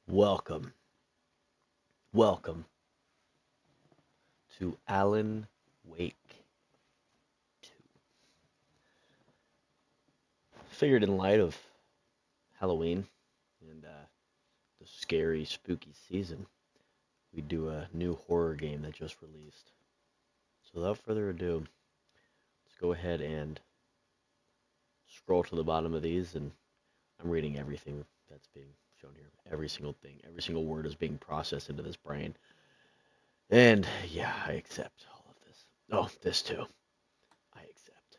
Welcome, welcome to Alan Wake 2. Figured in light of Halloween and the scary, spooky season, we'd do a new horror game that just released. So without further ado, let's go ahead and scroll to the bottom of these, and I'm reading everything that's being shown here. Every single thing, every single word is being processed into this brain. And yeah, I accept all of this. Oh, this too. I accept.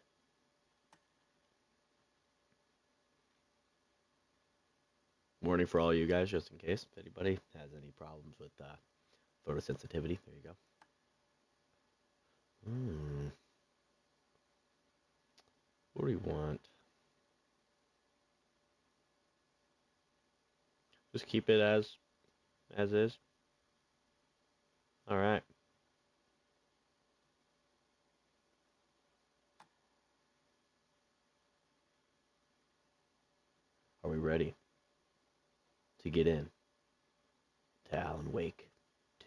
Warning for all you guys, just in case if anybody has any problems with photosensitivity. There you go. What do we want? Just keep it as is. All right. Are we ready to get in to Alan Wake 2?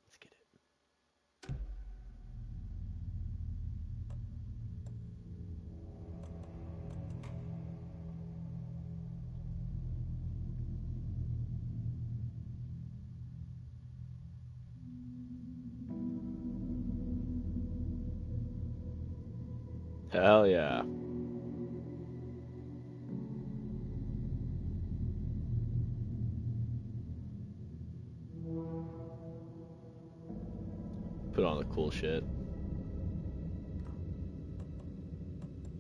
Let's get it. Hell yeah. Put on the cool shit.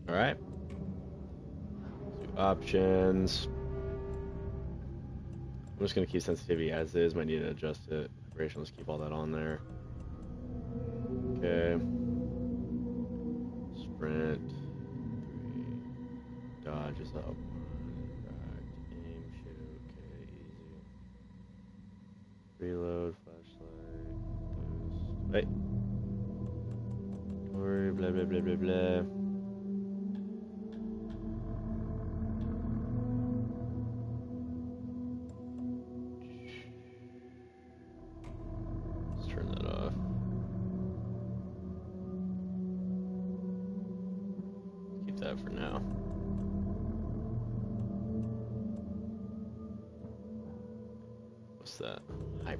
All right. Options. I'm just gonna keep sensitivity as is. Might need to adjust it. Vibration. Let's keep all that on there. Okay. Sprint. 3. Dodge is up. 1. Correct. Aim. Shoot. Okay. Easy. Reload. Flashlight. Boost. Wait. Or blah blah blah blah blah. For now. What's that? Hype.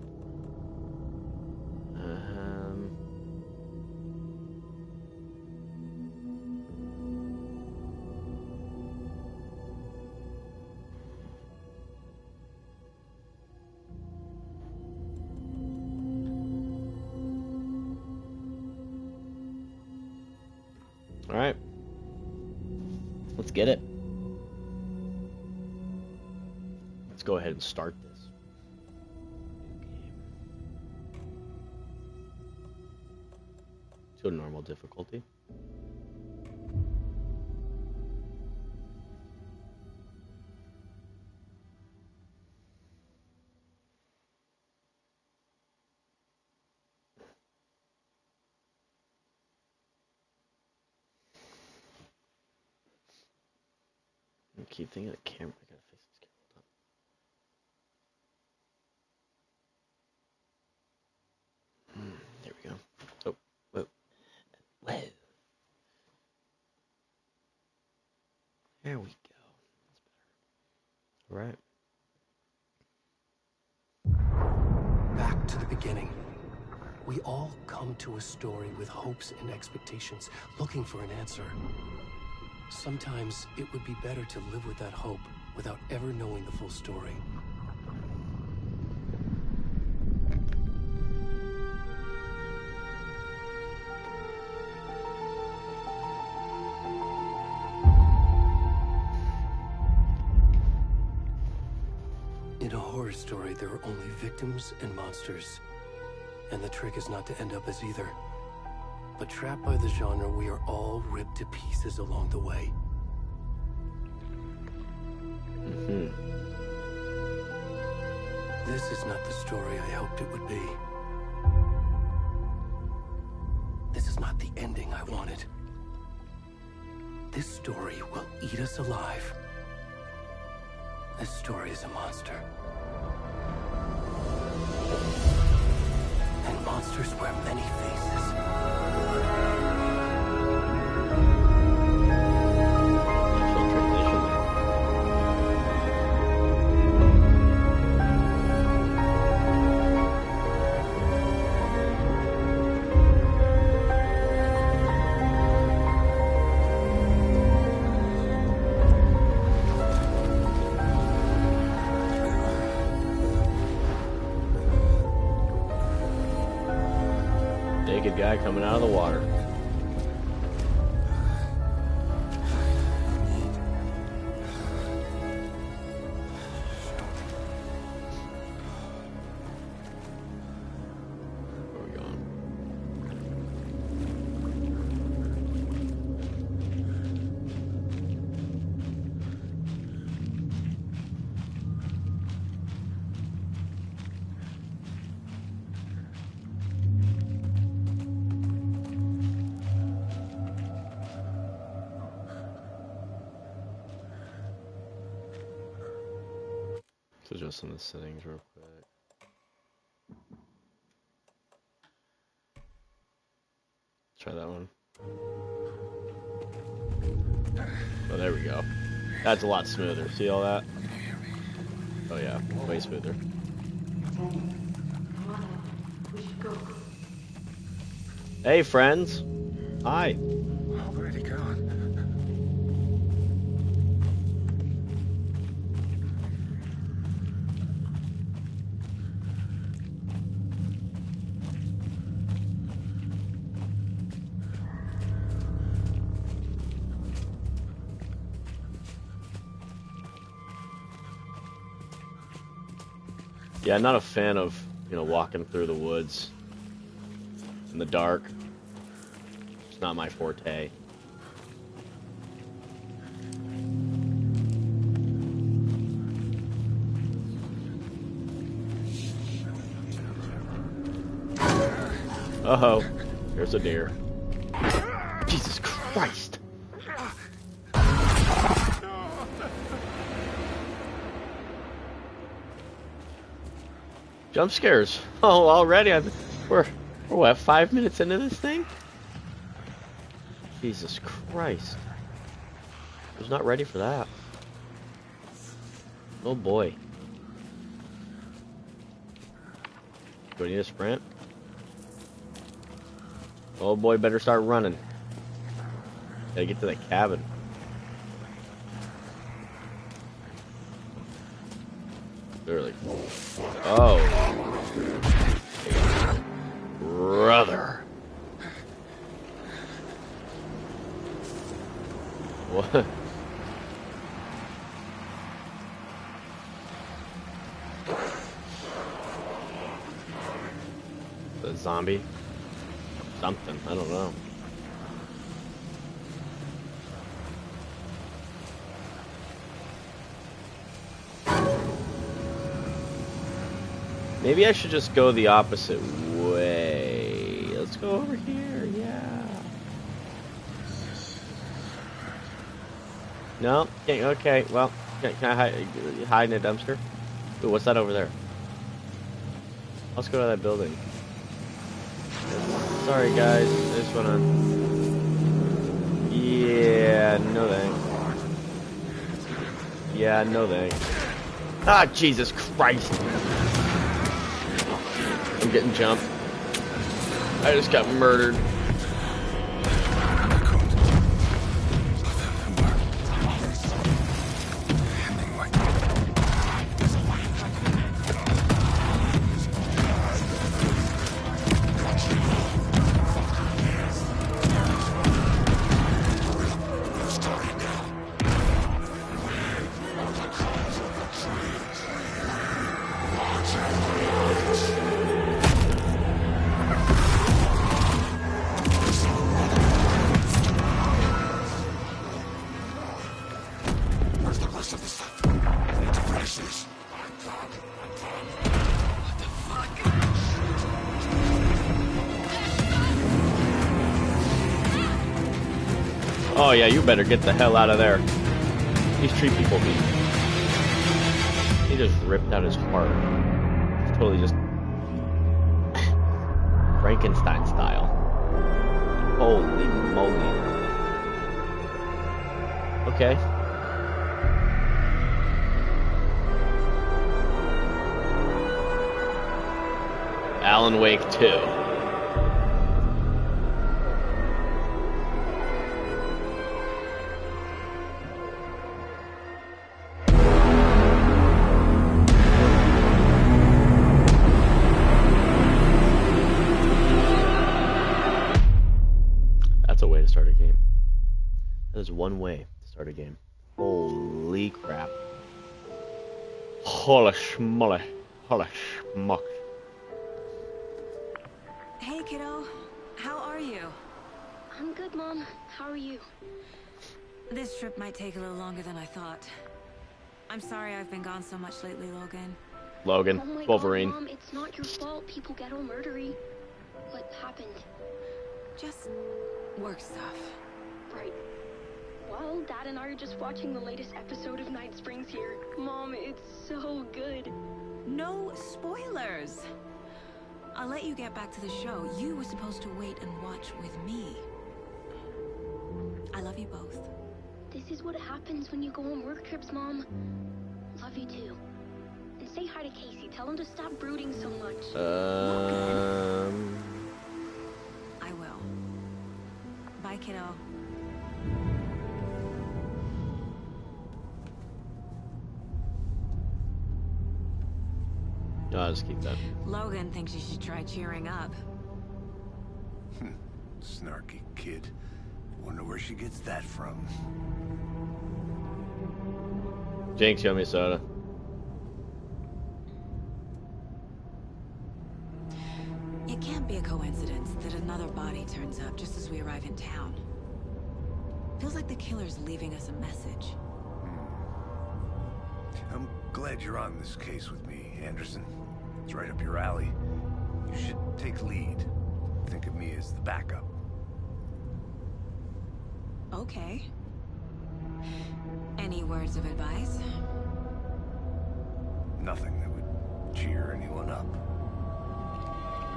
All right. Let's get it. Let's go ahead and start this. To normal difficulty. I keep thinking of the camera. I gotta fix this camera. There we go. Oh, whoa. Whoa. There we go. That's better. All right. Back to the beginning. We all come to a story with hopes and expectations, looking for an answer. Sometimes it would be better to live with that hope without ever knowing the full story. In a horror story, there are only victims and monsters. And the trick is not to end up as either. But trapped by the genre, we are all ripped to pieces along the way. This is not the story I hoped it would be. This is not the ending I wanted. This story will eat us alive. This story is a monster. And monsters wear many faces. Natural transition there. Naked guy coming out of the water. Where are we going? So just in the settings real quick. Try that one. Oh, there we go. That's a lot smoother. See all that? Oh yeah, way smoother. Hey friends! Hi! Where'd he gone? Yeah, I'm not a fan of, walking through the woods in the dark. It's not my forte. Uh-oh. There's a deer. Jesus Christ! Jump scares. Oh, already? We're what, 5 minutes into this thing? Jesus Christ. I was not ready for that. Oh boy. Do I need a sprint? Oh boy, better start running. Gotta get to that cabin. Literally. Oh. Brother. What? The zombie? Something, I don't know. Maybe I should just go the opposite way. Let's go over here, yeah. No? Okay, well, can I hide in a dumpster? Ooh, what's that over there? Let's go to that building. Sorry guys, I just wanna... Yeah, no thanks. Yeah, no thanks. Ah, Jesus Christ! I'm getting jumped. I just got murdered. Oh yeah, you better get the hell out of there. These tree people beat. He just ripped out his heart. Totally just Frankenstein style. Holy moly. Okay. Alan Wake 2. That's a way to start a game. That is one way to start a game. Holy crap. Holy schmoly. Holy schmuck. Hey, kiddo. How are you? I'm good, Mom. How are you? This trip might take a little longer than I thought. I'm sorry I've been gone so much lately, Logan. Logan, Oh my Wolverine. God, Mom, it's not your fault. People get all murdery. What happened? Just work stuff. Right. Well, Dad and I are just watching the latest episode of Night Springs here. Mom, it's so good. No spoilers. I'll let you get back to the show. You were supposed to wait and watch with me. I love you both. This is what happens when you go on work trips, Mom. Love you too. And say hi to Casey. Tell him to stop brooding so much. I will. Bye, kiddo. No, I'll just keep that. Logan thinks you should try cheering up. Snarky kid. Wonder where she gets that from. Jinx, yummy soda. It can't be a coincidence that another body turns up just as we arrive in town. Feels like the killer's leaving us a message. I'm glad you're on this case with me, Anderson. It's right up your alley. You should take lead. Think of me as the backup. Okay. Any words of advice? Nothing that would cheer anyone up.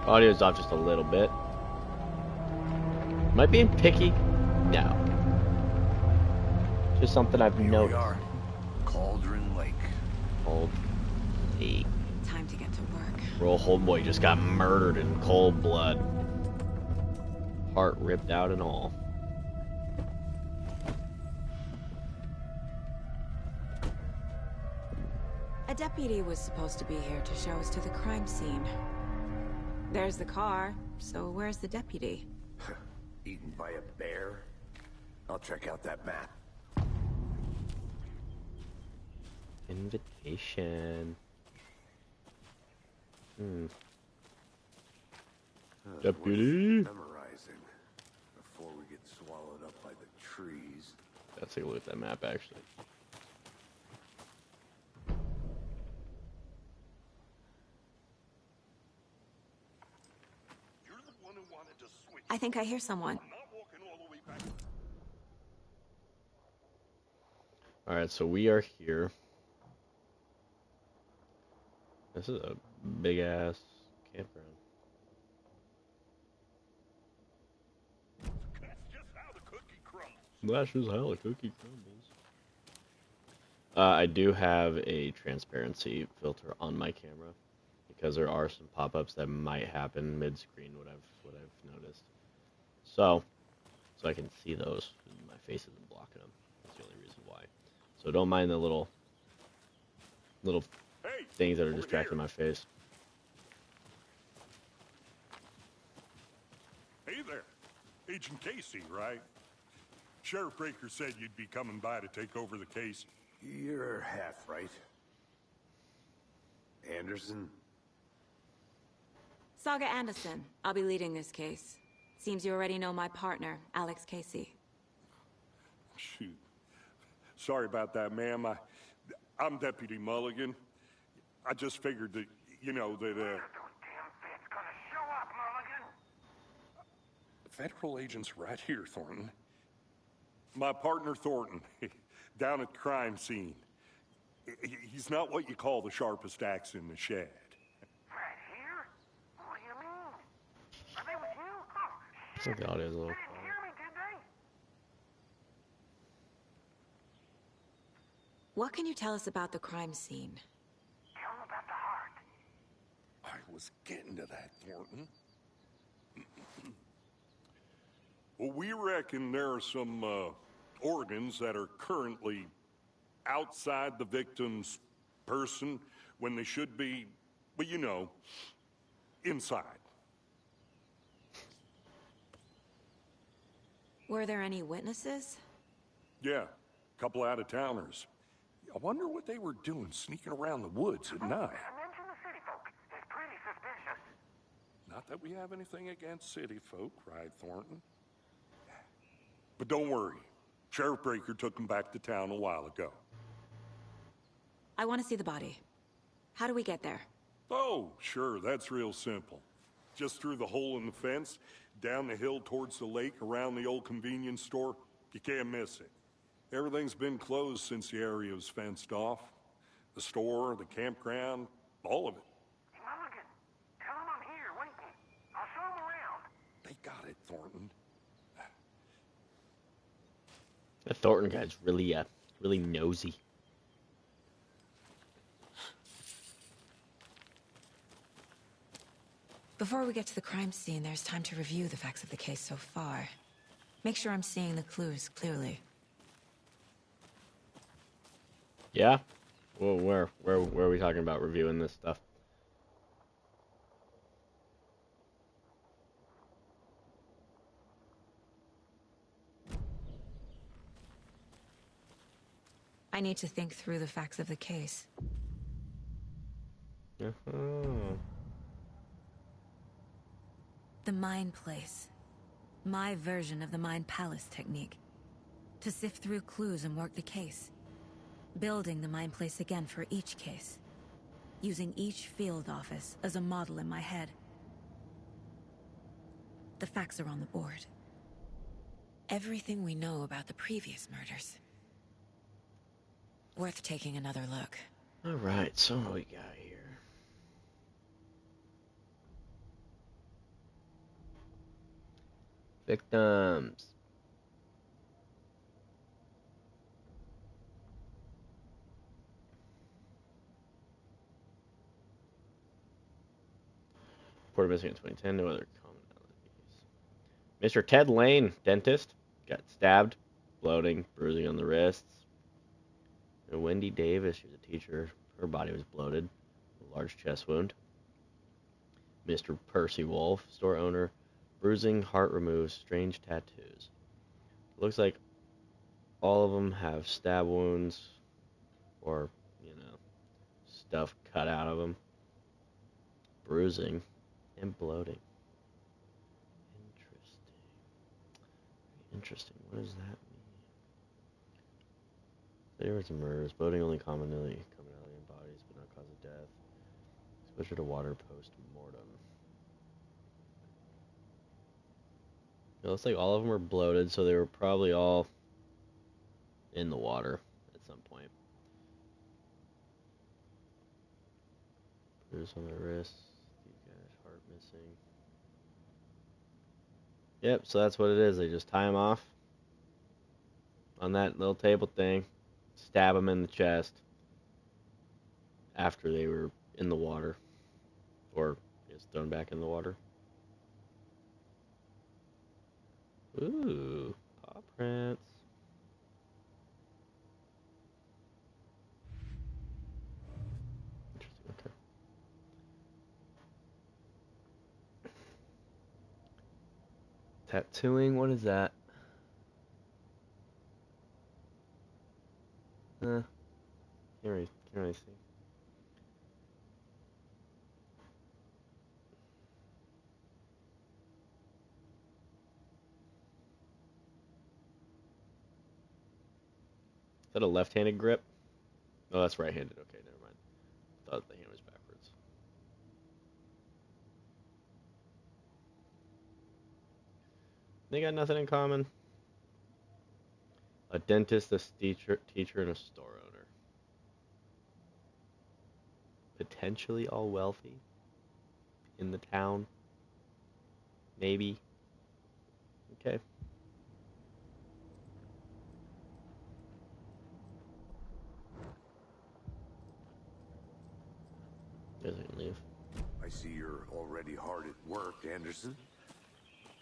Audio's off just a little bit. Am I being picky? No. Just something I've Here noticed. we are. Cauldron Lake. Old Lake. Time to get to work. Roll homeboy just got murdered in cold blood. Heart ripped out and all. A deputy was supposed to be here to show us to the crime scene. There's the car, so where's the deputy? Eaten by a bear? I'll check out that map. Invitation. Deputy. Memorizing before we get swallowed up by the trees. Let's take a look at that map, actually. You're the one who wanted to switch. I think I hear someone. I'm not walking all the way back. Alright, so we are here. This is a big ass campground. That's just how the cookie crumbles. That's just how the cookie crumbles. I do have a transparency filter on my camera because there are some pop-ups that might happen mid-screen. What I've noticed. So I can see those. My face isn't blocking them. That's the only reason why. So don't mind the little Hey, things that are over distracting here. my face. Hey there. Agent Casey, right? Sheriff Breaker said you'd be coming by to take over the case. You're half right. Anderson? Saga Anderson. I'll be leading this case. Seems you already know my partner, Alex Casey. Shoot. Sorry about that, ma'am. I'm Deputy Mulligan. I just figured that, that, Those damn feds gonna show up, Mulligan. Federal agents right here, Thornton. My partner, Thornton, down at the crime scene. He's not what you call the sharpest axe in the shed. Right here? What do you mean? I think the audio's a little They didn't quiet. hear me, did they? What can you tell us about the crime scene? Tell them about the heart. I was getting to that, Thornton. Well, we reckon there are some organs that are currently outside the victim's person when they should be, well, you know, inside. Were there any witnesses? Yeah, a couple out-of-towners. I wonder what they were doing sneaking around the woods at night. Mention the city folk. It's pretty suspicious. Not that we have anything against city folk, right, Thornton? But don't worry. Sheriff Breaker took them back to town a while ago. I want to see the body. How do we get there? Oh, sure, that's real simple. Just through the hole in the fence, down the hill towards the lake, around the old convenience store. You can't miss it. Everything's been closed since the area was fenced off. The store, the campground, all of it. Mulligan, tell them I'm here waiting. I'll show them around. They got it, Thornton. That Thornton guy's really nosy. Before we get to the crime scene, there's time to review the facts of the case so far. Make sure I'm seeing the clues clearly. Yeah? Well, where are we talking about reviewing this stuff? I need to think through the facts of the case. Uh-huh. The Mind Place. My version of the Mind Palace technique. To sift through clues and work the case. Building the Mind Place again for each case. Using each field office as a model in my head. The facts are on the board. Everything we know about the previous murders. Worth taking another look. Alright, so what we got here? Victims. Reported missing in 2010, no other commonalities. Mr. Ted Lane, dentist, got stabbed, bloating, bruising on the wrists. And Wendy Davis, she's a teacher, her body was bloated, a large chest wound. Mr. Percy Wolf, store owner, bruising, heart removed, strange tattoos. Looks like all of them have stab wounds or, stuff cut out of them. Bruising and bloating. Interesting. What does that mean? There was murders. Bloating only commonality in bodies, but not cause of death. Exposure to water post-mortem. It looks like all of them were bloated, so they were probably all in the water at some point. Bruise on the wrists. These guys, heart missing. Yep, so that's what it is. They just tie them off on that little table thing, stab them in the chest after they were in the water, or just thrown back in the water. Ooh, paw prints. Interesting, okay. Tattooing, what is that? Can't really see. Is that a left-handed grip? Oh, that's right-handed. Okay, never mind. Thought the hand was backwards. They got nothing in common. A dentist, a teacher, and a store owner. Potentially all wealthy in the town. Maybe. Okay. Doesn't leave. I see you're already hard at work, Anderson.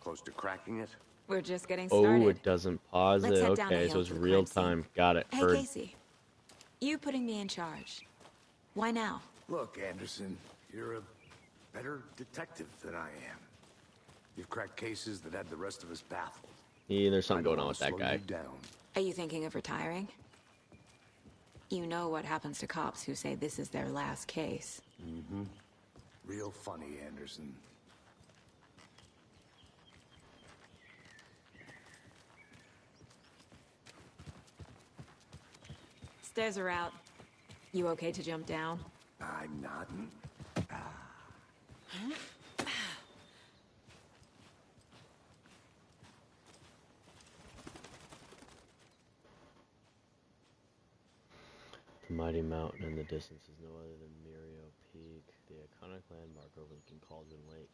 Close to cracking it? We're just getting Oh, started. it doesn't pause Let's it. head down the Okay, so hill it's to the real crime scene. time. Got it. Hey, Heard. Casey. You putting me in charge. Why now? Look, Anderson, you're a better detective than I am. You've cracked cases that had the rest of us baffled. Yeah, there's I something don't going on wanna with that slow guy. you down. Are you thinking of retiring? You know what happens to cops who say this is their last case. Mm-hmm. Real funny, Anderson. Stairs are out. You okay to jump down? I'm not. The mighty mountain in the distance is no other than Mirio Peak, the iconic landmark overlooking Cauldron Lake.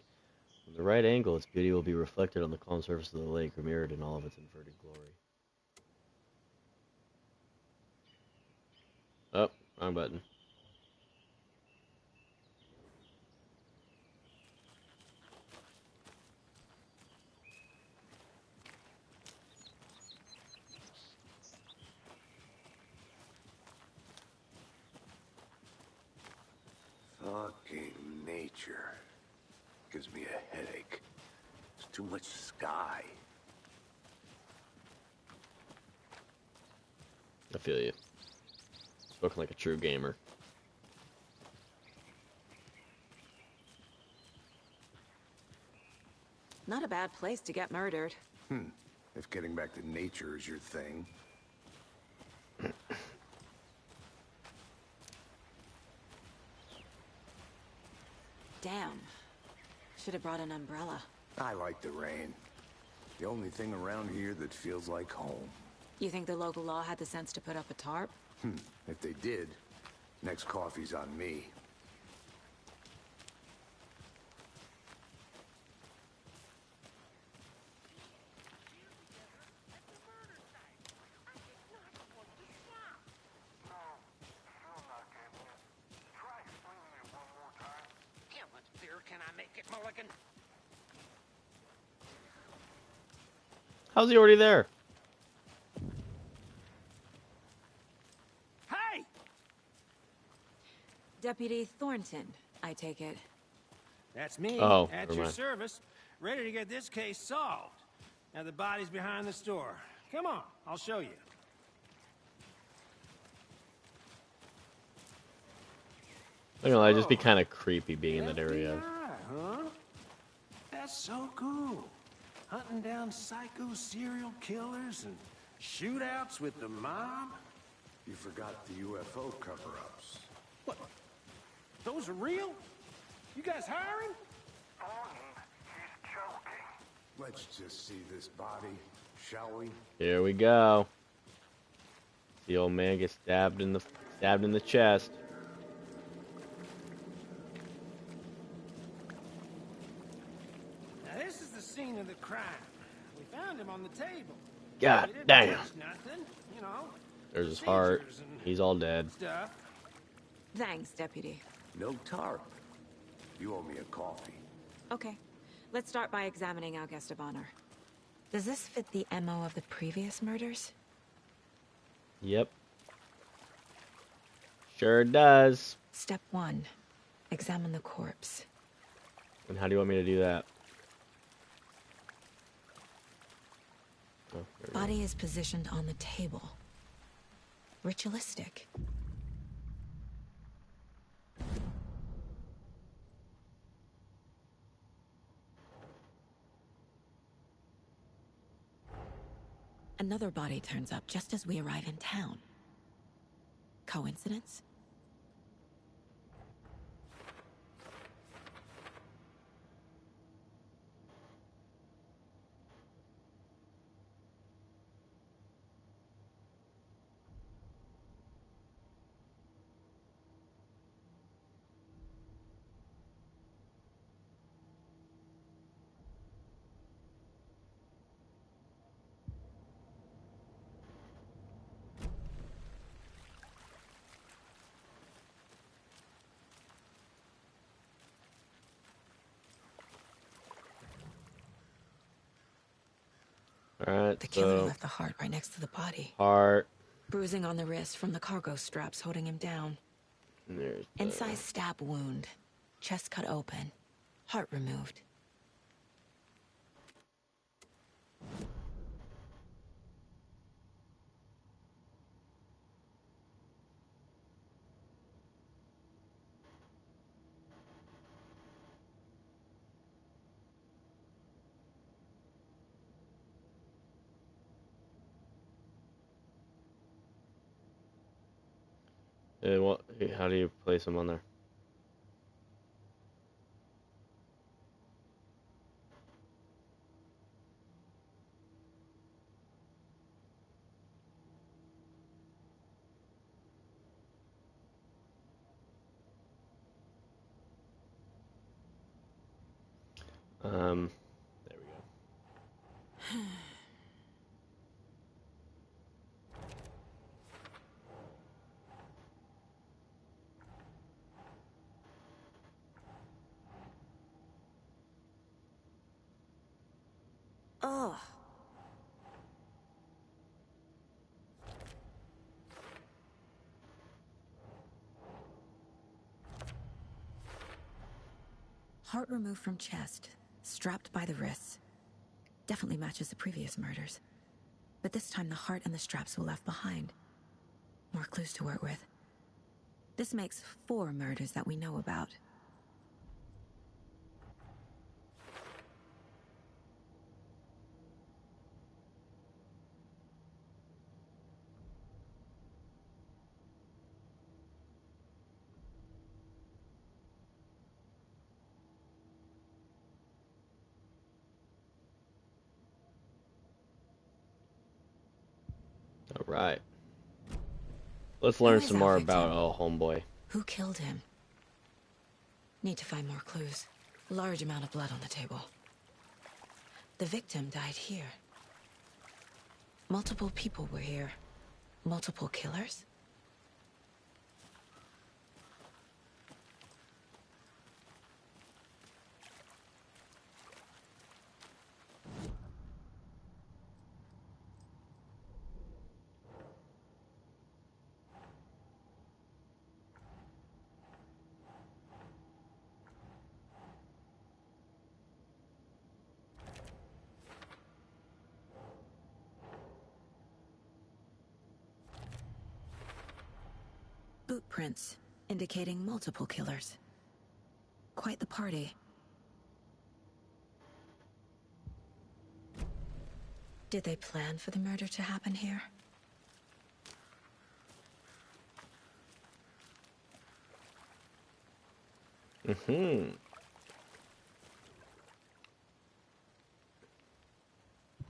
From the right angle, its beauty will be reflected on the calm surface of the lake, or mirrored in all of its inverted glory. Oh, wrong button. Fucking nature. Gives me a headache. There's too much sky. I feel you. Spoken like a true gamer. Not a bad place to get murdered. If getting back to nature is your thing. Damn. Should have brought an umbrella. I like the rain. The only thing around here that feels like home. You think the local law had the sense to put up a tarp? If they did, next coffee's on me. How much beer can I make it, Mulligan? How's he already there? Hey! Deputy Thornton, I take it. That's me, Oh, at never your mind. service, ready to get this case solved. Now the body's behind the store. Come on, I'll show you. I know, I'd just be kind of creepy being in that area. FBI, huh? That's so cool. Hunting down psycho serial killers and shootouts with the mob. You forgot the UFO cover-ups. What? Those are real? You guys hiring? Thornton, he's joking. Let's just see this body, shall we? Here we go. The old man gets stabbed in the chest. Now this is the scene of the crime. We found him on the table. God We didn't damn. touch nothing, you know. There's his heart. procedures and He's all dead. Stuff. Thanks, Deputy. No tarp. You owe me a coffee. Okay. Let's start by examining our guest of honor. Does this fit the MO of the previous murders? Yep. Sure does. Step 1. Examine the corpse. And how do you want me to do that? Oh, there we go. Body is positioned on the table. Ritualistic. Another body turns up just as we arrive in town. Coincidence? Alright, The killer so left the heart right next to the body. heart. Bruising on the wrist from the cargo straps holding him down. And there's the... Incised stab wound. Chest cut open. Heart removed. What? How do you place them on there? There we go. Ugh. Heart removed from chest, strapped by the wrists. Definitely matches the previous murders. But this time the heart and the straps were left behind. More clues to work with. This makes 4 murders that we know about. Alright. Let's learn Who is some our more victim? about homeboy. Who killed him? Need to find more clues. Large amount of blood on the table. The victim died here. Multiple people were here. Multiple killers? Boot prints, indicating multiple killers. Quite the party. Did they plan for the murder to happen here? Mm-hmm.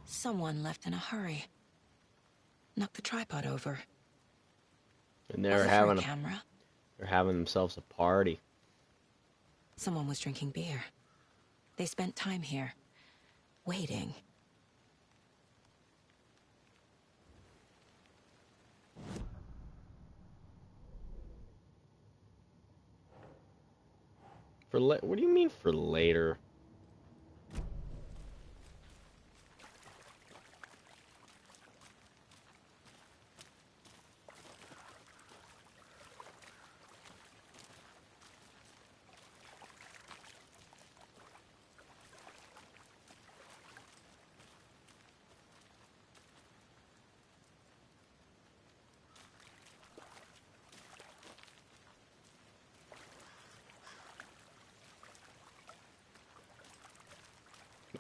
Someone left in a hurry. Knocked the tripod over. And Was they're it for having a a, camera? they're having themselves a party. Someone was drinking beer. They spent time here, waiting. What do you mean for later?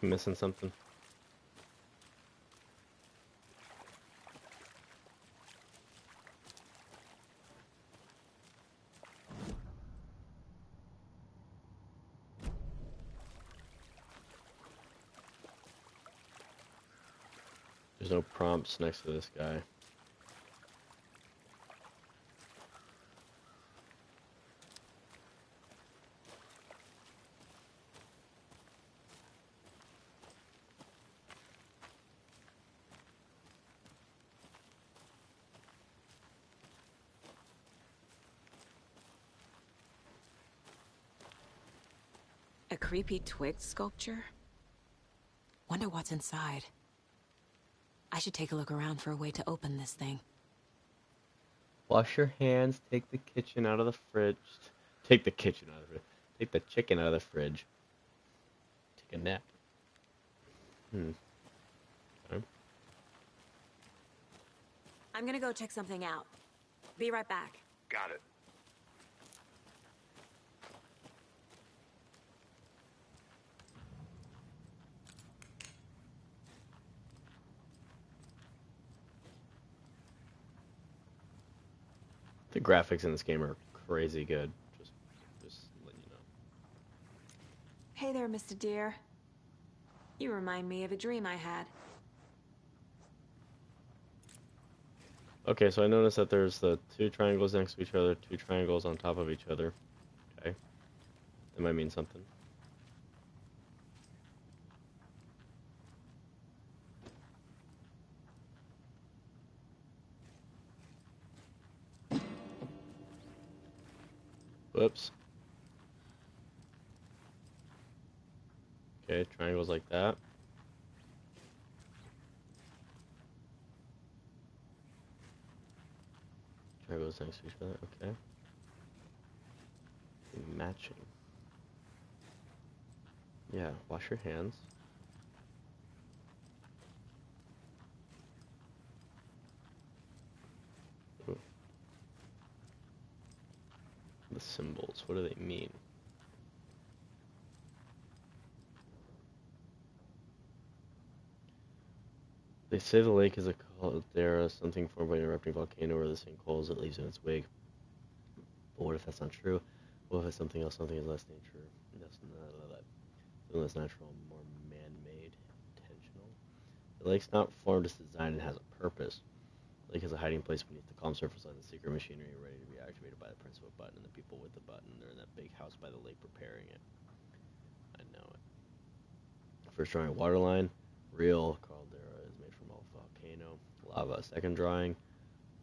I'm missing something. There's no prompts next to this guy. A creepy twig sculpture? Wonder what's inside. I should take a look around for a way to open this thing. Wash your hands. Take the kitchen out of the fridge. Take the kitchen out of the fridge. Take the chicken out of the fridge. Take a nap. Okay. I'm gonna go check something out. Be right back. Got it. The graphics in this game are crazy good. Just letting you know. Hey there, Mr. Deer. You remind me of a dream I had. Okay, so I noticed that there's the 2 triangles next to each other, 2 triangles on top of each other. Okay. That might mean something. Whoops. Okay, triangles like that. Triangles next to each other, okay. Matching. Yeah, wash your hands. Ooh. The symbols, what do they mean? They say the lake is a caldera, something formed by an erupting volcano or the sinkholes it leaves in its wake. But what if that's not true? What if it's something else, something is less nature? Something less natural, more man-made, intentional? The lake's not formed as designed and has a purpose. The lake is a hiding place beneath the calm surface of the secret machinery ready to be activated by the principal button, and the people with the button, they're in that big house by the lake preparing it. I know it. First drawing, waterline, real caldera is made from a volcano, lava. Second drawing,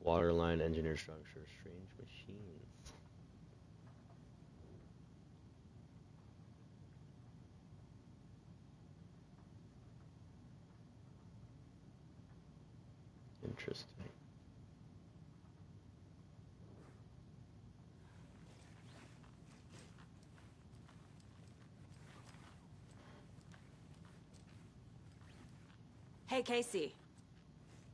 waterline, engineered structure, strange machines. Interesting. Hey, Casey.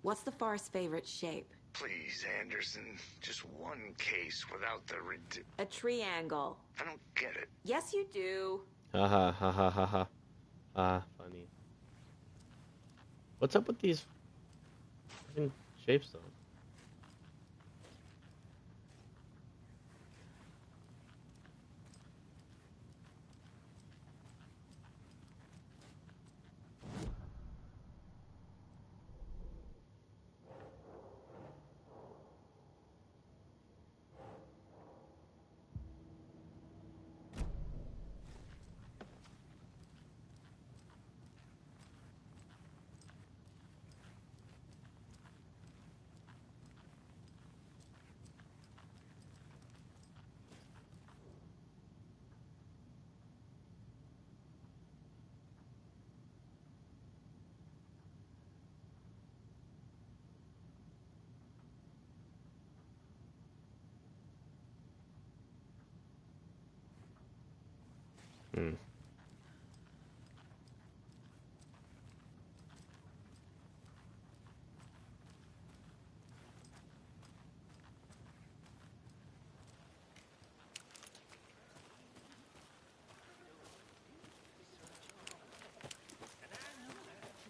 What's the Forest's favorite shape? Please, Anderson. Just one case without the A triangle. I don't get it. Yes, you do. Ha ha ha ha ha ha. Ah, funny. What's up with these fucking shapes, though? Hmm.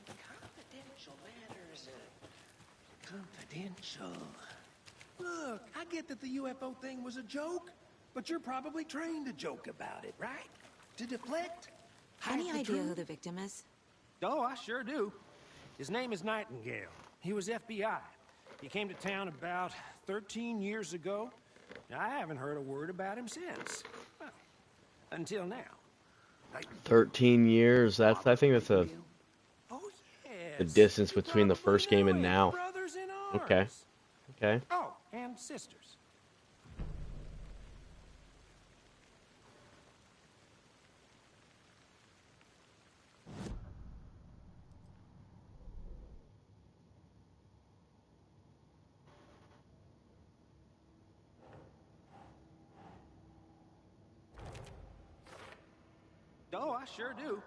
Confidential matters. Confidential. Look, I get that the UFO thing was a joke, but you're probably trained to joke about it, right? To deflect? Hide Any the idea who truth? the victim is? Oh, I sure do. His name is Nightingale. He was FBI. He came to town about 13 years ago. I haven't heard a word about him since. Well, until now. 13 years. I think that's Oh, yes. the distance You between the probably first game know and him. now. Brothers in Okay. arms. Okay. Oh, and sisters. Oh, I sure do.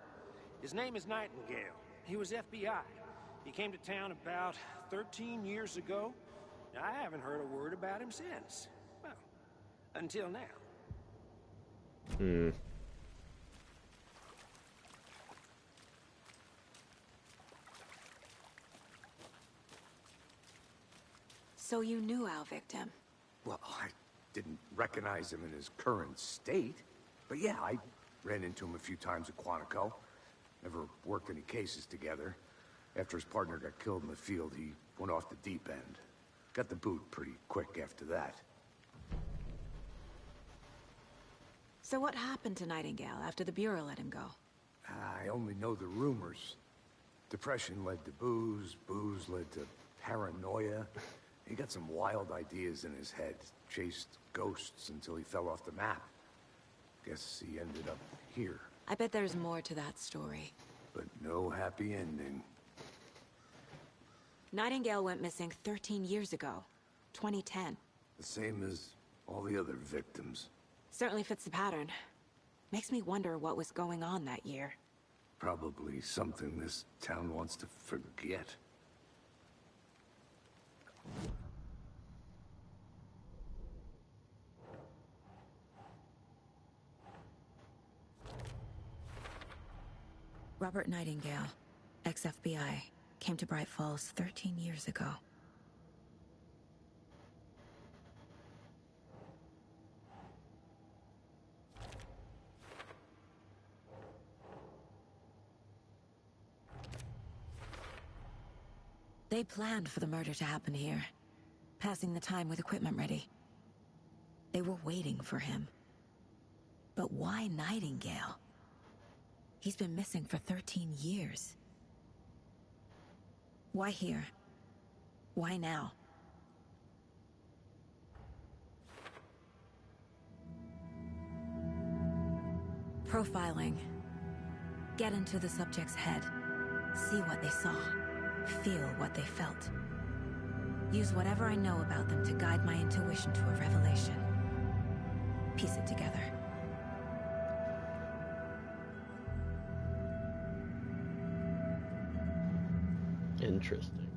His name is Nightingale. He was FBI. He came to town about 13 years ago. I haven't heard a word about him since. Well, until now. So you knew our victim? Well, I didn't recognize him in his current state. But yeah, I ran into him a few times at Quantico. Never worked any cases together. After his partner got killed in the field, he went off the deep end. Got the boot pretty quick after that. So what happened to Nightingale after the Bureau let him go? I only know the rumors. Depression led to booze, booze led to paranoia. He got some wild ideas in his head, chased ghosts until he fell off the map. Guess he ended up here. I bet there's more to that story. But no happy ending. Nightingale went missing 13 years ago. 2010. The same as all the other victims. Certainly fits the pattern. Makes me wonder what was going on that year. Probably something this town wants to forget. Robert Nightingale, ex-FBI, came to Bright Falls 13 years ago. They planned for the murder to happen here, passing the time with equipment ready. They were waiting for him. But why Nightingale? He's been missing for 13 years. Why here? Why now? Profiling. Get into the subject's head. See what they saw. Feel what they felt. Use whatever I know about them to guide my intuition to a revelation. Piece it together. Interesting.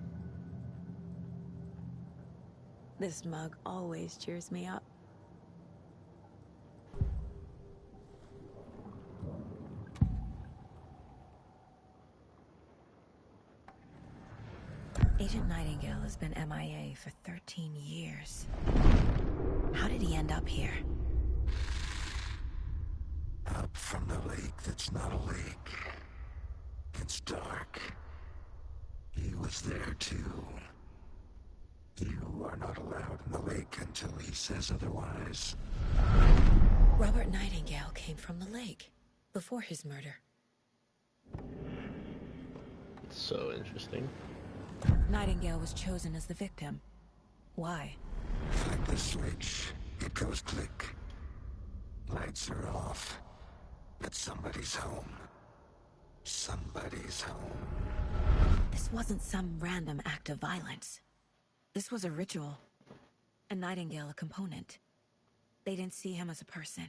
This mug always cheers me up. Agent Nightingale has been MIA for 13 years. How did he end up here? Up from the lake that's not a lake. It's dark. He was there too. You are not allowed in the lake until he says otherwise. Robert Nightingale came from the lake before his murder. It's so interesting. Nightingale was chosen as the victim. Why? Flick the switch. It goes click. Lights are off. But somebody's home. Somebody's home. This wasn't some random act of violence. This was a ritual. And Nightingale a component. They didn't see him as a person.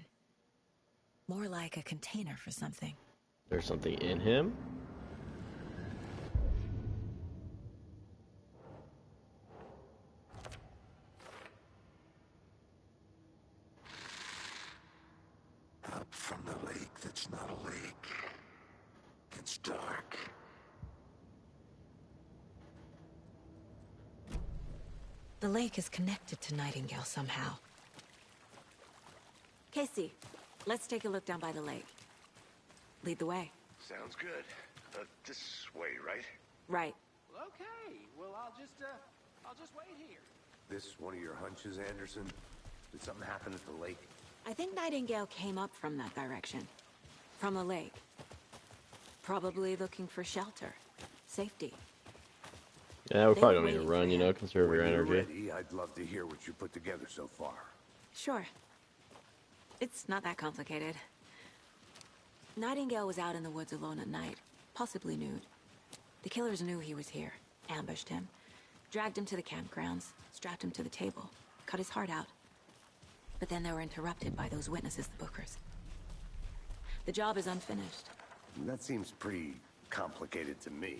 More like a container for something. There's something in him? Up from the lake that's not a lake. It's dark. The lake is connected to Nightingale somehow. Casey, let's take a look down by the lake. Lead the way. Sounds good. This way, right? Right. Okay, well, I'll just wait here. This one of your hunches, Anderson? Did something happen at the lake? I think Nightingale came up from that direction. From the lake. Probably looking for shelter. Safety. Yeah, we're probably gonna need to run, you know, conserve your When you're energy. ready, I'd love to hear what you put together so far. Sure. It's not that complicated. Nightingale was out in the woods alone at night, possibly nude. The killers knew he was here, ambushed him, dragged him to the campgrounds, strapped him to the table, cut his heart out. But then they were interrupted by those witnesses, the Bookers. The job is unfinished. That seems pretty complicated to me.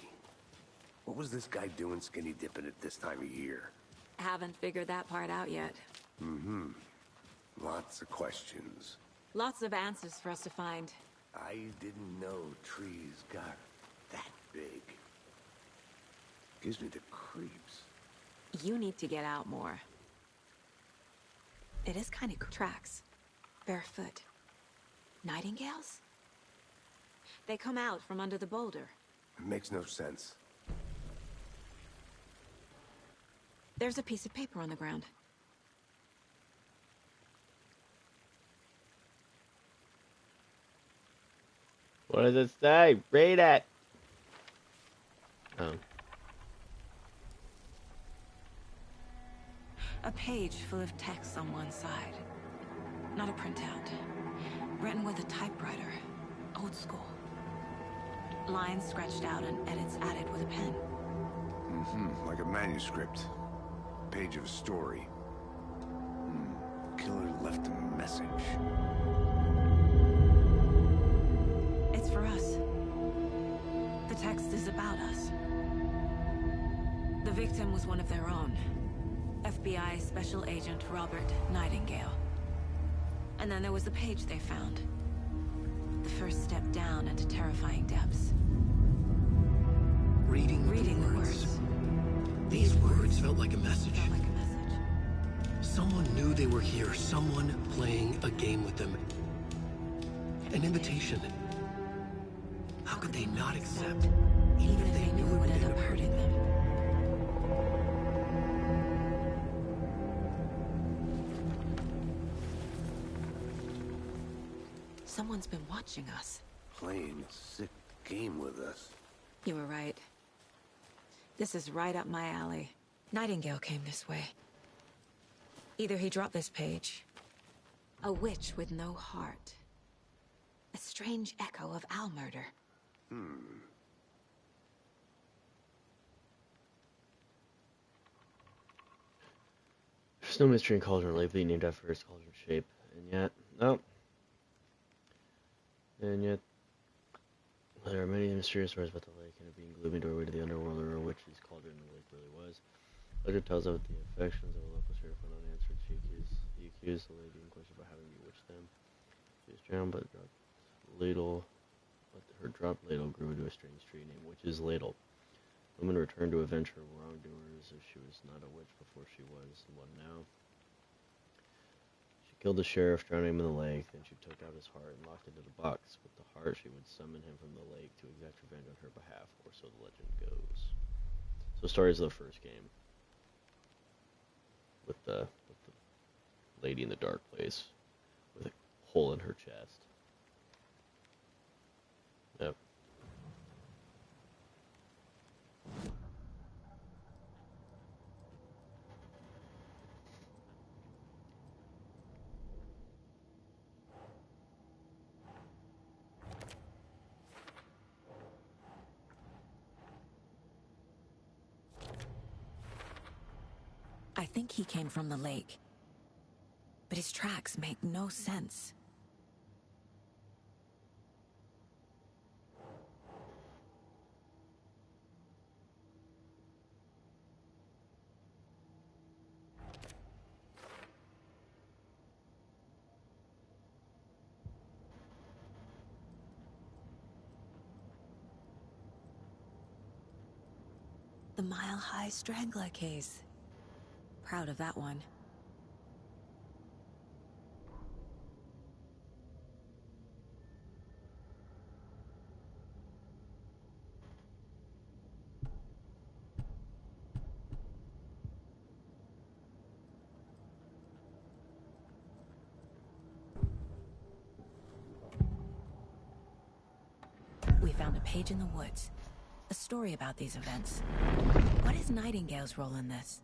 What was this guy doing skinny dipping at this time of year? Haven't figured that part out yet. Mm-hmm. Lots of questions. Lots of answers for us to find. I didn't know trees got that big. Gives me the creeps. You need to get out more. It is kind of tracks. Barefoot. Nightingales? They come out from under the boulder. It makes no sense. There's a piece of paper on the ground. What does it say? Read it. Oh. A page full of text on one side. Not a printout. Written with a typewriter. Old school. Lines scratched out and edits added with a pen. Mm-hmm. Like a manuscript. Page of a story. Killer left a message. It's for us. The text is about us. The victim was one of their own. FBI Special Agent Robert Nightingale. And then there was the page they found. The first step down into terrifying depths. Reading the words. These words felt like a message. Someone knew they were here. Someone playing a game with them. An invitation. How could they not accept? Even if they knew it would end up hurting them. Someone's been watching us. Playing a sick game with us. You were right. This is right up my alley. Nightingale came this way. Either he dropped this page. A witch with no heart. A strange echo of Al murder. There's no mystery in Cauldron Lake being named after its cauldron shape. And yet, no. And yet, there are many mysterious stories about the lake and it being gloomy doorway to the underworld, or a witch's cauldron the lake really was. Legend tells of the affections of a local sheriff went unanswered. He accused the lady in question of having bewitched them. She was drowned, but her dropped ladle grew into a strange tree named Witch's Ladle. The woman returned to avenge her wrongdoers if she was not a witch before she was one now. She killed the sheriff, drowning him in the lake. Then she took out his heart and locked it in a box. With the heart, she would summon him from the lake to exact revenge on her behalf, or so the legend goes. So the story is the first game. With the lady in the dark place with a hole in her chest. Yep. I think he came from the lake. But his tracks make no sense. The Mile High Strangler case. Proud of that one. We found a page in the woods. A story about these events. What is Nightingale's role in this?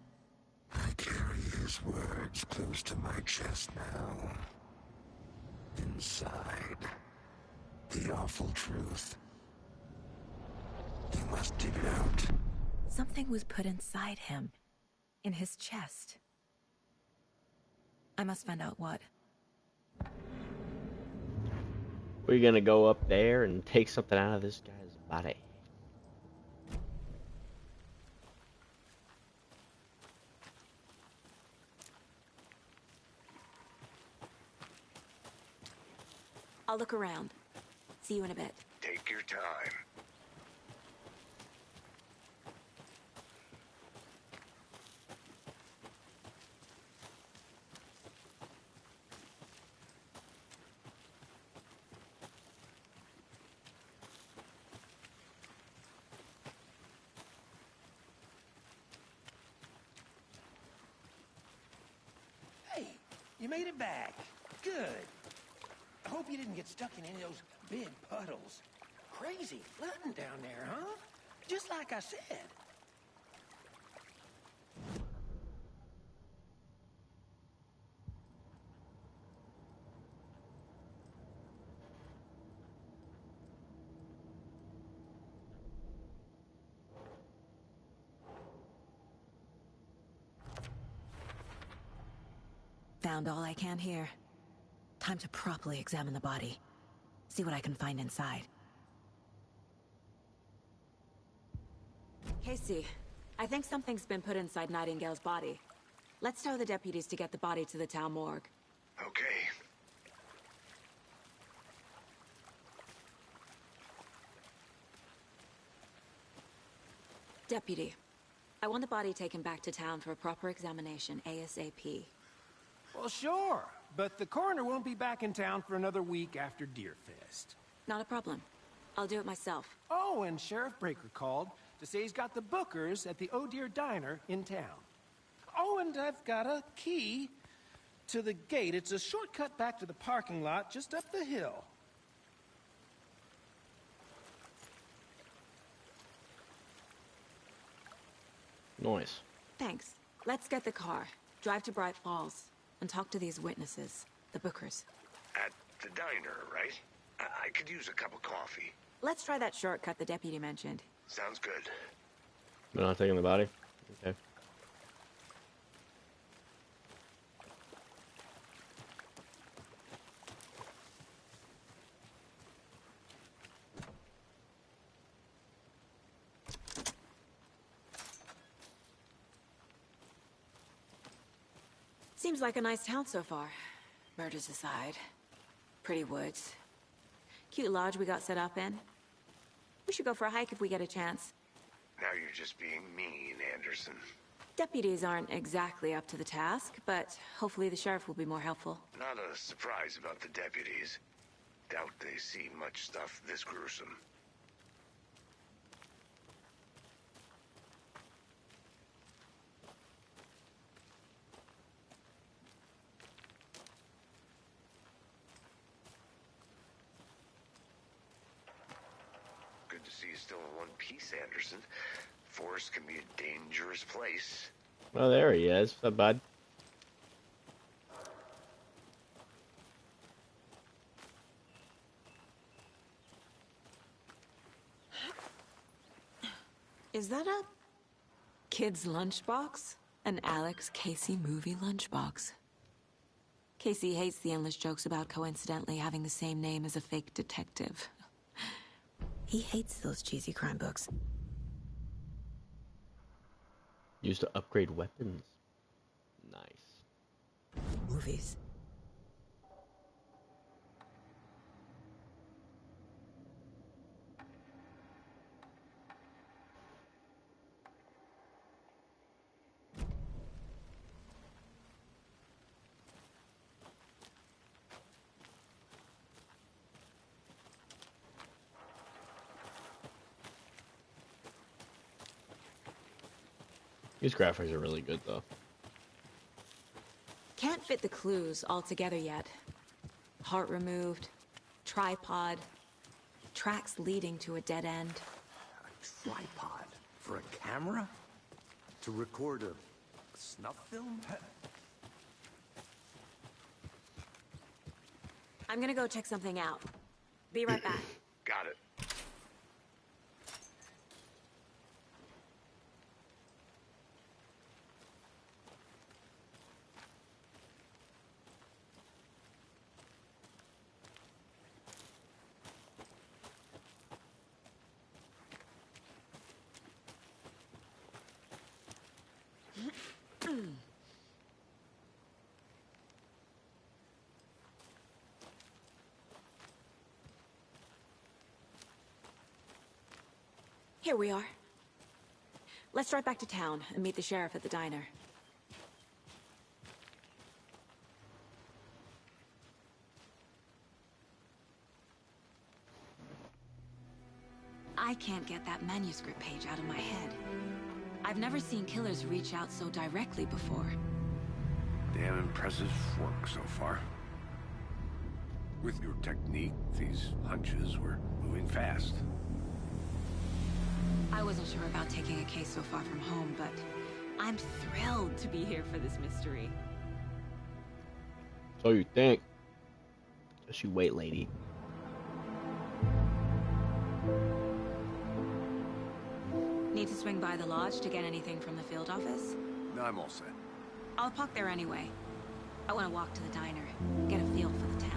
I carry his words close to my chest now. Inside, the awful truth. You must dig it out. Something was put inside him. In his chest. I must find out what. We're gonna go up there and take something out of this guy's body. I'll look around. See you in a bit. Take your time. Hey, you made it back. Good. I hope you didn't get stuck in any of those big puddles. Crazy flooding down there, huh? Just like I said. Found all I can here. Time to properly examine the body. See what I can find inside. Casey, I think something's been put inside Nightingale's body. Let's tell the deputies to get the body to the town morgue. Okay. Deputy, I want the body taken back to town for a proper examination ASAP. Well, sure. But the coroner won't be back in town for another week after Deerfest. Not a problem. I'll do it myself. Oh, and Sheriff Breaker called to say he's got the Bookers at the Oh Dear Diner in town. Oh, and I've got a key to the gate. It's a shortcut back to the parking lot just up the hill. Nice. Thanks. Let's get the car, drive to Bright Falls, and talk to these witnesses, the Bookers. At the diner, right? I could use a cup of coffee. Let's try that shortcut the deputy mentioned. Sounds good. They're not taking the body? Okay. Seems like a nice town so far. Murders aside. Pretty woods. Cute lodge we got set up in. We should go for a hike if we get a chance. Now you're just being mean, Anderson. Deputies aren't exactly up to the task, but hopefully the sheriff will be more helpful. Not a surprise about the deputies. Doubt they see much stuff this gruesome. Good to see you still in one piece, Anderson. Forest can be a dangerous place. Oh, there he is. What's up, bud? Is that a kid's lunchbox? An Alex Casey movie lunchbox. Casey hates the endless jokes about coincidentally having the same name as a fake detective. He hates those cheesy crime books. Used to upgrade weapons. Nice. Movies. These graphics are really good, though. Can't fit the clues all together yet. Heart removed, tripod, tracks leading to a dead end. A tripod? For a camera? To record a snuff film? I'm gonna go check something out. Be right back. Got it. Here we are. Let's drive back to town and meet the sheriff at the diner. I can't get that manuscript page out of my head. I've never seen killers reach out so directly before. Damn impressive work so far. With your technique, these hunches were moving fast. I wasn't sure about taking a case so far from home, but I'm thrilled to be here for this mystery. So you think. Just you wait, lady. Need to swing by the lodge to get anything from the field office? No, I'm all set. I'll park there anyway. I want to walk to the diner, get a feel for the town.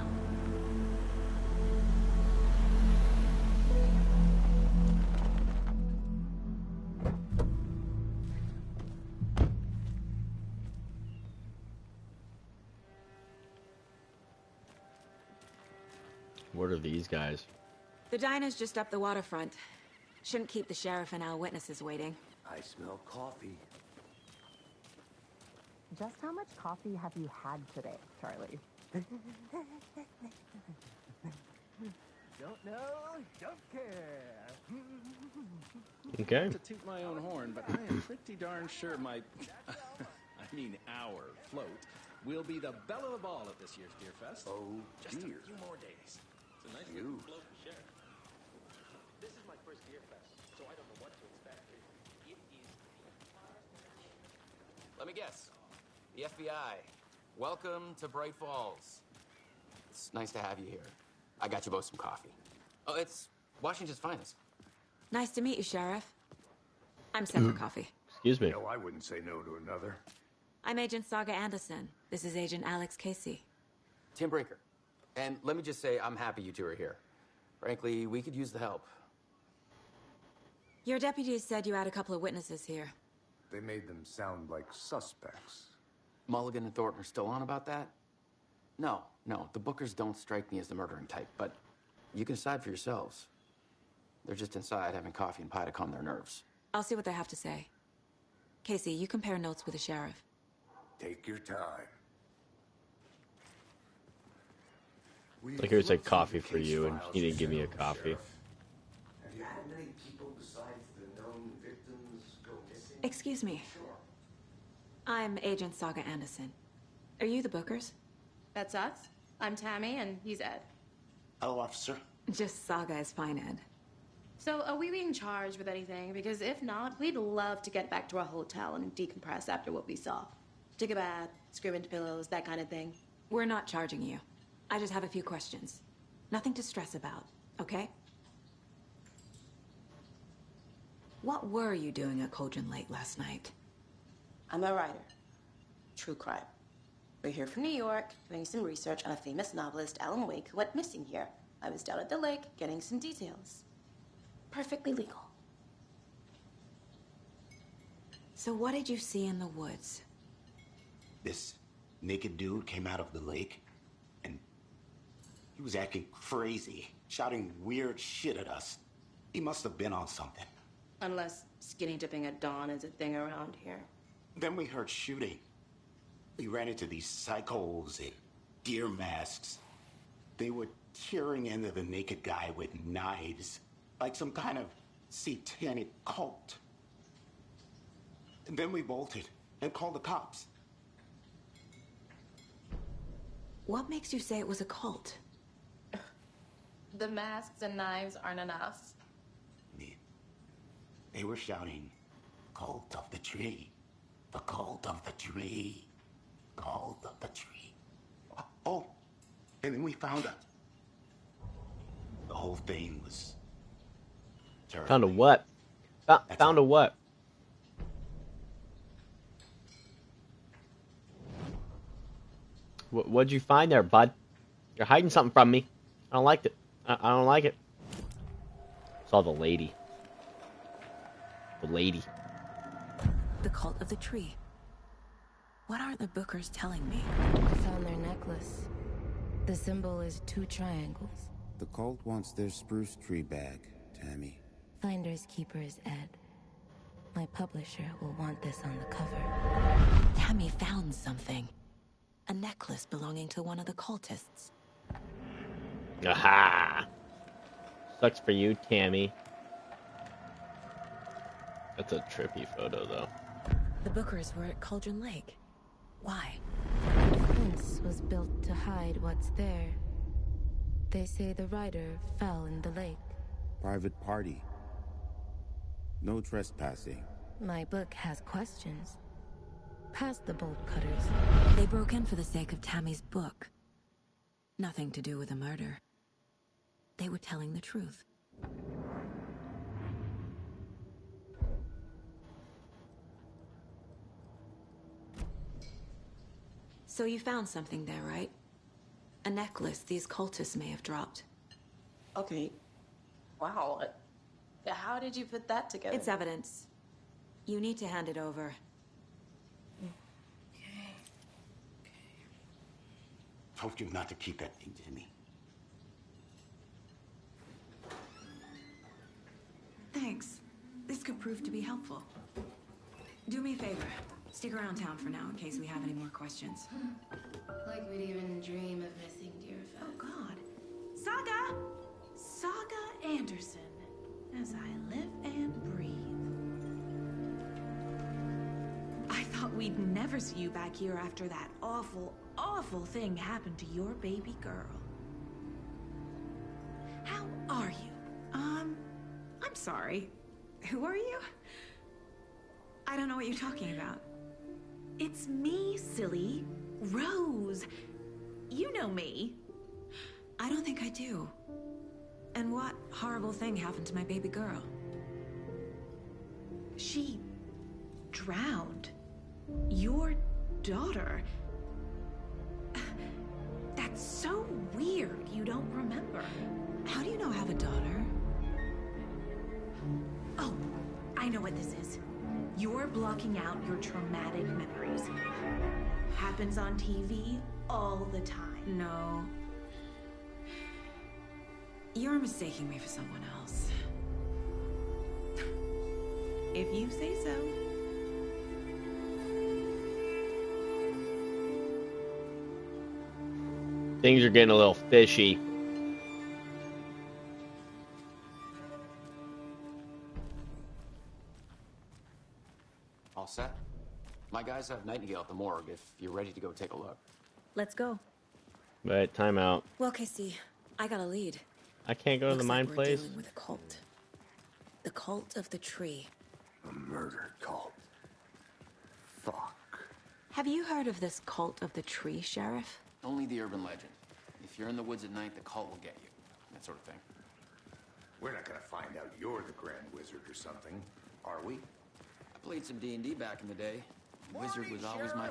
What are these guys? The diner's just up the waterfront. Shouldn't keep the sheriff and our witnesses waiting. I smell coffee. Just how much coffee have you had today, Charlie? Don't know, don't care. Okay. Not to toot my own horn, but I am pretty darn sure my, I mean our float will be the belle of the ball at this year's Beer Fest. Oh, just a dear. few more days. It's a nice You. little float to share. This is my first Beer Fest, so I don't know what to expect. It is. Let me guess. The FBI. Welcome to Bright Falls. It's nice to have you here. I got you both some coffee. Oh, it's Washington's finest. Nice to meet you, Sheriff. I'm set for coffee. Excuse me. No, I wouldn't say no to another. I'm Agent Saga Anderson. This is Agent Alex Casey. Tim Breaker. And let me just say, I'm happy you two are here. Frankly, we could use the help. Your deputies said you had a couple of witnesses here. They made them sound like suspects. Mulligan and Thornton are still on about that? No, the Bookers don't strike me as the murdering type, but you can decide for yourselves. They're just inside having coffee and pie to calm their nerves. I'll see what they have to say. Casey, you compare notes with the sheriff. Take your time. Like it was like coffee for you, and he didn't give me a coffee. Have you had many people besides the known victims go missing? Excuse me. I'm Agent Saga Anderson. Are you the Bookers? That's us. I'm Tammy, and he's Ed. Hello, officer. Just Saga is fine, Ed. So, are we being charged with anything? Because if not, we'd love to get back to our hotel and decompress after what we saw. Take a bath, scream into pillows, that kind of thing. We're not charging you. I just have a few questions. Nothing to stress about, okay? What were you doing at Cauldron Lake last night? I'm a writer. True crime. We're here from New York, doing some research on a famous novelist, Alan Wake, who went missing here. I was down at the lake, getting some details. Perfectly legal. So what did you see in the woods? This naked dude came out of the lake, and he was acting crazy, shouting weird shit at us. He must have been on something. Unless skinny dipping at dawn is a thing around here. Then we heard shooting. We ran into these psychos in deer masks. They were tearing into the naked guy with knives, like some kind of satanic cult. And then we bolted and called the cops. What makes you say it was a cult? The masks and knives aren't enough. They were shouting, "Cult of the tree, the cult of the tree, cult of the tree." Oh, and then we found out. The whole thing was terrible. Found a what? Found a what? What'd you find there, bud? You're hiding something from me. I don't like it. I don't like it. Saw the lady. The lady. The cult of the tree. What aren't the Bookers telling me? I found their necklace. The symbol is 2 triangles. The cult wants their spruce tree back, Tammy. Finders Keepers Ed. My publisher will want this on the cover. Tammy found something. A necklace belonging to one of the cultists. Aha! Sucks for you, Tammy. That's a trippy photo, though. The Bookers were at Cauldron Lake. Why? The fence was built to hide what's there. They say the rider fell in the lake. Private party. No trespassing. My book has questions. Past the bolt cutters. They broke in for the sake of Tammy's book. Nothing to do with a murder. They were telling the truth. So you found something there, right? A necklace these cultists may have dropped. Okay. Wow. How did you put that together? It's evidence. You need to hand it over. Told you not to keep that thing to me. Thanks. This could prove to be helpful. Do me a favor. Stick around town for now in case we have any more questions. Like we'd even dream of missing Deerfest. Oh, God. Saga Anderson. As I live and breathe. I thought we'd never see you back here after that awful, awful thing happened to your baby girl. How are you? I'm sorry. Who are you? I don't know what you're talking about. It's me, silly. Rose. You know me. I don't think I do. And what horrible thing happened to my baby girl? She drowned. Your daughter. That's so weird you don't remember. How do you know I have a daughter? Oh, I know what this is. You're blocking out your traumatic memories. Happens on TV all the time. No. You're mistaking me for someone else. If you say so. Things are getting a little fishy. All set? My guys have Nightingale at the morgue if you're ready to go take a look. Let's go. But time out. Well, Casey, I got a lead. I can't go to the mine We're place. dealing with a cult. The cult of the tree. A murder cult. Fuck. Have you heard of this cult of the tree, Sheriff? Only the urban legend. If you're in the woods at night, the cult will get you. That sort of thing. We're not gonna find out you're the Grand Wizard or something, are we? I played some D&D back in the day. Wizard was always my...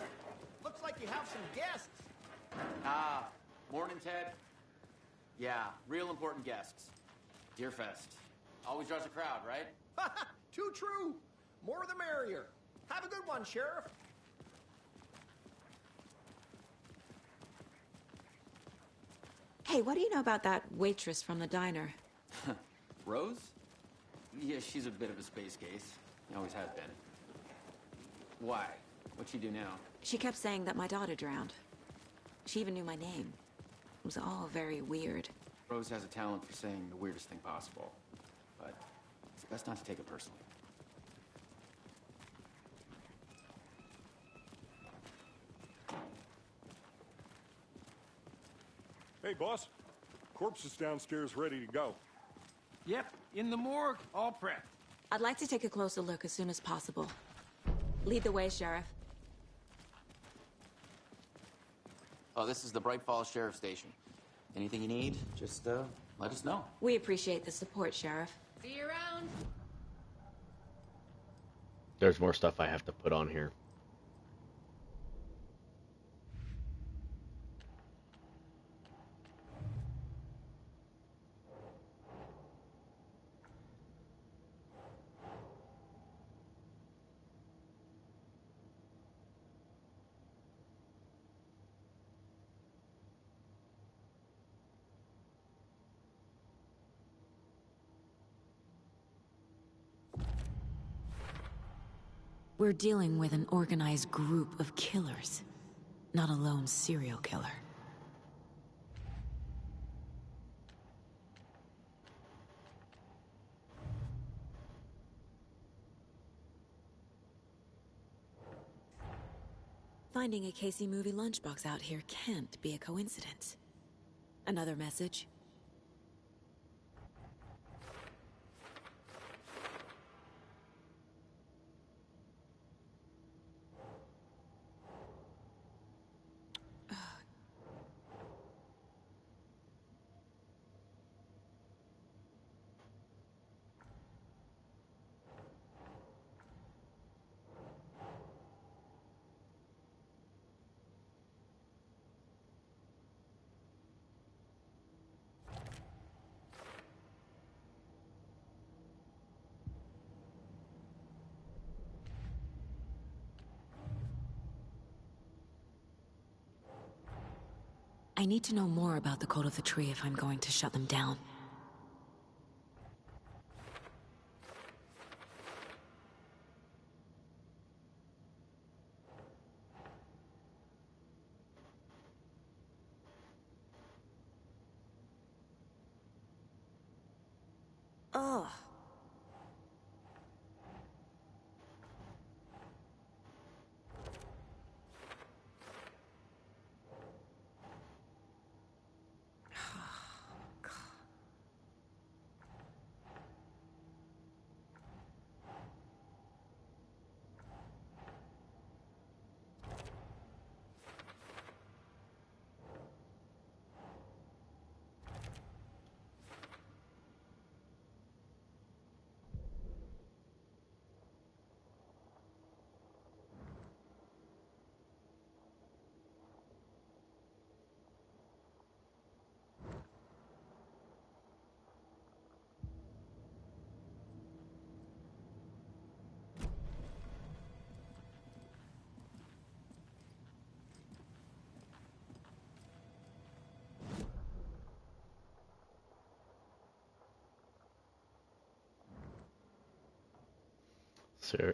Looks like you have some guests. Ah, morning, Ted. Yeah, real important guests. Deerfest. Always draws a crowd, right? Too true. More the merrier. Have a good one, Sheriff. Hey, what do you know about that waitress from the diner? Rose? Yeah, she's a bit of a space case. Always has been. Why? What'd she do now? She kept saying that my daughter drowned. She even knew my name. It was all very weird. Rose has a talent for saying the weirdest thing possible. But it's best not to take it personally. Hey, boss. Corpse is downstairs ready to go. Yep, in the morgue, all prepped. I'd like to take a closer look as soon as possible. Lead the way, Sheriff. Oh, this is the Bright Falls Sheriff Station. Anything you need, just let us know. We appreciate the support, Sheriff. See you around. There's more stuff I have to put on here. We're dealing with an organized group of killers, not a lone serial killer. Finding a Casey movie lunchbox out here can't be a coincidence. Another message? I need to know more about the Code of the Tree if I'm going to shut them down. Ugh.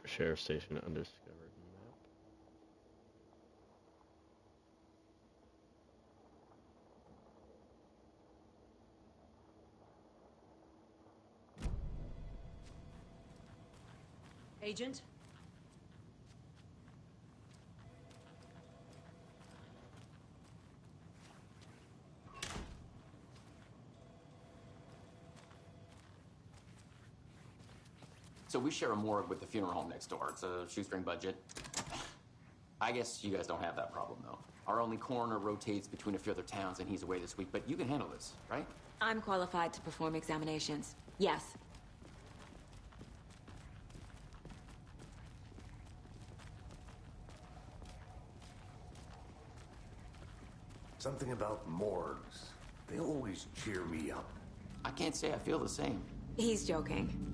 Sheriff Station undiscovered map. Agent? So we share a morgue with the funeral home next door. It's a shoestring budget. I guess you guys don't have that problem, though. Our only coroner rotates between a few other towns, and he's away this week, but you can handle this, right? I'm qualified to perform examinations. Yes. Something about morgues. They always cheer me up. I can't say I feel the same. He's joking.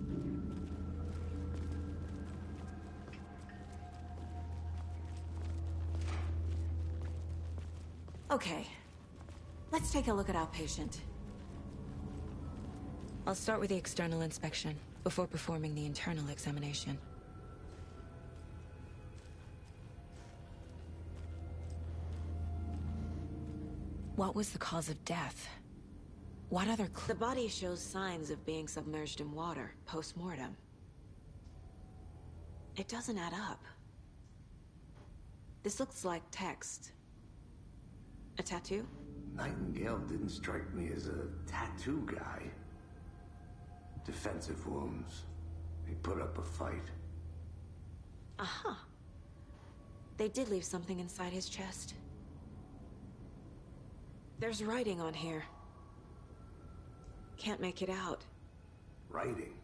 Okay, let's take a look at our patient. I'll start with the external inspection before performing the internal examination. What was the cause of death? What other The body shows signs of being submerged in water post-mortem. It doesn't add up. This looks like text. A tattoo? Nightingale didn't strike me as a tattoo guy. Defensive wounds. He put up a fight. Aha. They did leave something inside his chest. There's writing on here. Can't make it out. Writing?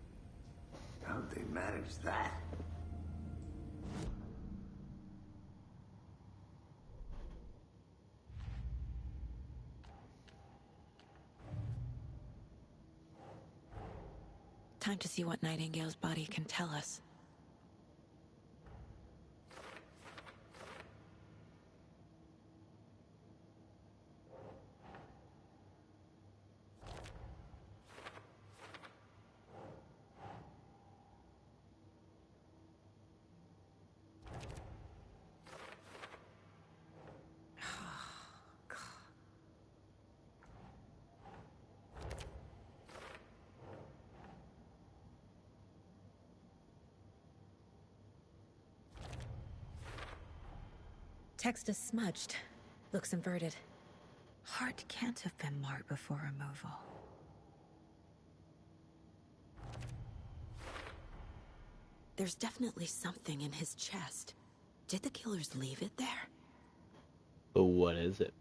How'd they manage that? Time to see what Nightingale's body can tell us. Text is smudged. Looks inverted. Heart can't have been marked before removal. There's definitely something in his chest. Did the killers leave it there? But what is it?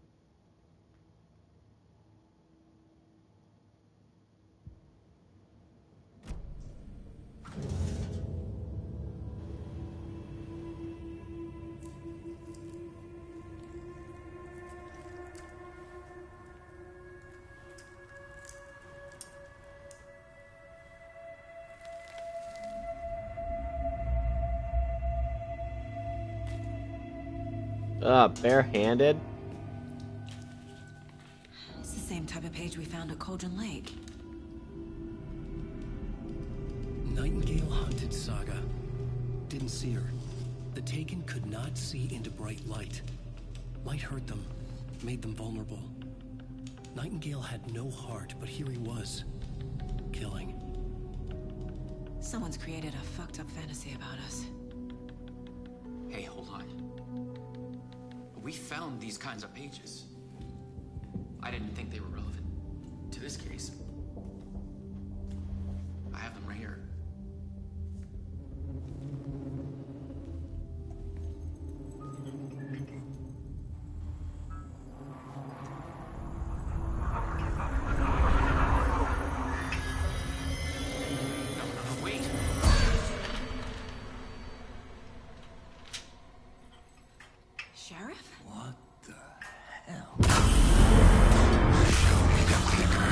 Barehanded? It's the same type of page we found at Cauldron Lake. Nightingale hunted Saga. Didn't see her. The Taken could not see into bright light. Light hurt them, made them vulnerable. Nightingale had no heart, but here he was, killing. Someone's created a fucked up fantasy about us. Hey, hold on. We found these kinds of pages. I didn't think they were relevant to this case. I have them right here. No, wait. Sheriff? What the hell? Show me the clicker.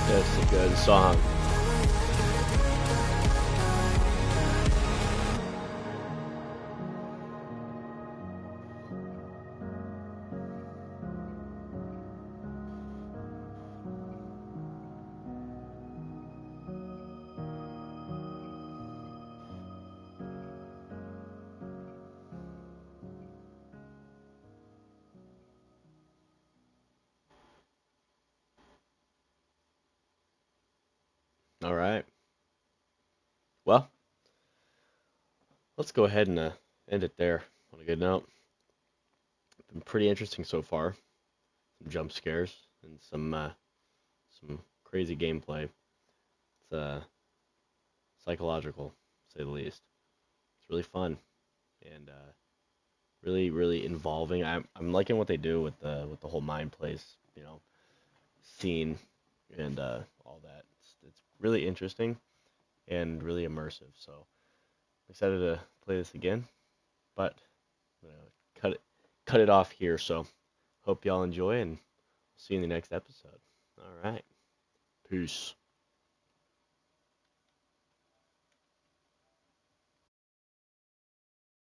That's a good song. All right. Well, let's go ahead and end it there on a good note. Been pretty interesting so far. Some jump scares and some crazy gameplay. It's psychological, to say the least. It's really fun and really, really involving. I'm liking what they do with the whole Mind Place, scene and all that. It's really interesting and really immersive. So I'm excited to play this again, but I'm gonna cut it off here. So hope y'all enjoy, and see you in the next episode. All right, peace.